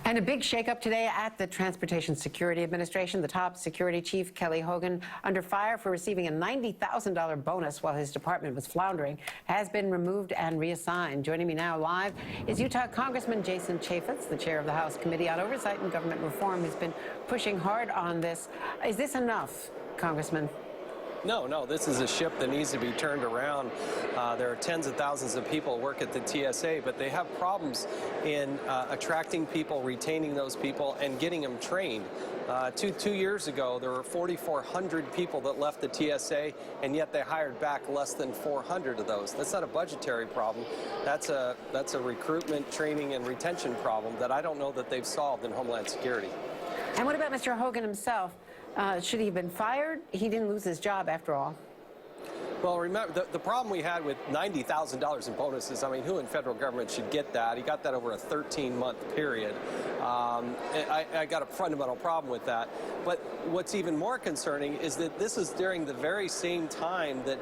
And a big shakeup today at the Transportation Security Administration. The top security chief, Kelly Hogan, under fire for receiving a $90,000 bonus while his department was floundering, has been removed and reassigned. Joining me now live is Utah Congressman Jason Chaffetz, the chair of the House Committee on Oversight and Government Reform, who's been pushing hard on this. Is this enough, Congressman? No, this is a ship that needs to be turned around. There are tens of thousands of people who work at the TSA, but they have problems in attracting people, retaining those people, and getting them trained. Two years ago, there were 4,400 people that left the TSA, and yet they hired back less than 400 of those. That's not a budgetary problem. That's a recruitment, training, and retention problem that I don't know that they've solved in Homeland Security. And what about Mr. Hogan himself? Should he have been fired? He didn't lose his job after all. Well, remember, the problem we had with $90,000 in bonuses, I mean, who in federal government should get that? He got that over a 13-month period. I got a fundamental problem with that. But what's even more concerning is that this is during the very same time that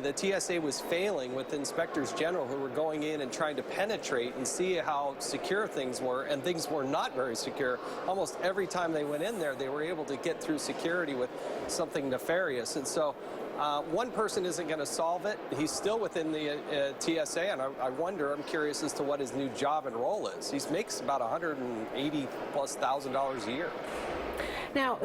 the TSA was failing with inspectors general who were going in and trying to penetrate and see how secure things were, and things were not very secure. Almost every time they went in there, they were able to get through security with something nefarious. And so one person isn't going to solve it. He's still within the TSA, and I wonder, I'm curious as to what his new job and role is. He makes about $180,000+ a year. Now,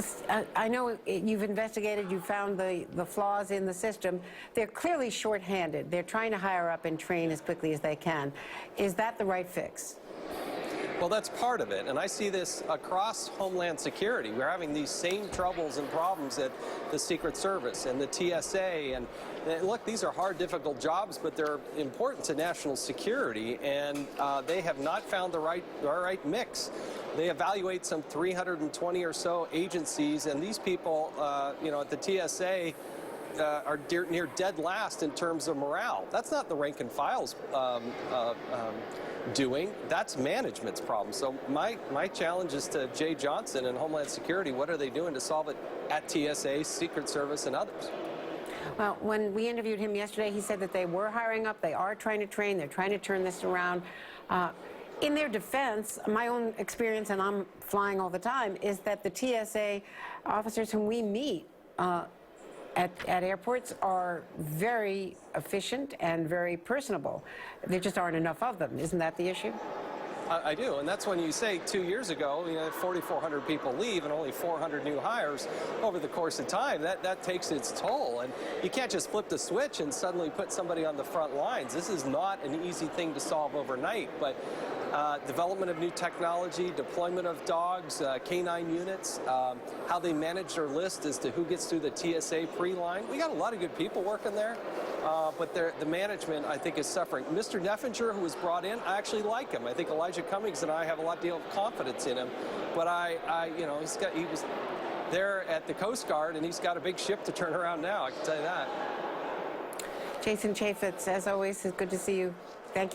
I know you've investigated, you found the flaws in the system. They're clearly shorthanded. They're trying to hire up and train as quickly as they can. Is that the right fix? Well, that's part of it, and I see this across Homeland Security. We're having these same troubles and problems at the Secret Service and the TSA, and look, these are hard, difficult jobs, but they're important to national security, and they have not found the right mix. They evaluate some 320 or so agencies, and these people, at the TSA, are near dead last in terms of morale. That's not the rank and file's doing. That's management's problem. So my challenge is to Jay Johnson and Homeland Security. What are they doing to solve it at TSA, Secret Service, and others? Well, when we interviewed him yesterday, he said that they were hiring up, they are trying to train, they're trying to turn this around. In their defense, my own experience, and I'm flying all the time, is that the TSA officers whom we meet at airports are very efficient and very personable. There just aren't enough of them. Isn't that the issue? I do, and that's when you say 2 years ago, 4,400 people leave and only 400 new hires over the course of time. That takes its toll, and you can't just flip the switch and suddenly put somebody on the front lines. This is not an easy thing to solve overnight, but development of new technology, deployment of dogs, canine units, how they manage their list as to who gets through the TSA pre-line. We got a lot of good people working there, but the management, I think, is suffering. Mr. Neffinger, who was brought in, I actually like him. I think Elijah Cummings and I have a lot of confidence in him, but he was there at the Coast Guard, and he's got a big ship to turn around now, I can tell you that. Jason Chaffetz, as always, it's good to see you. Thank you.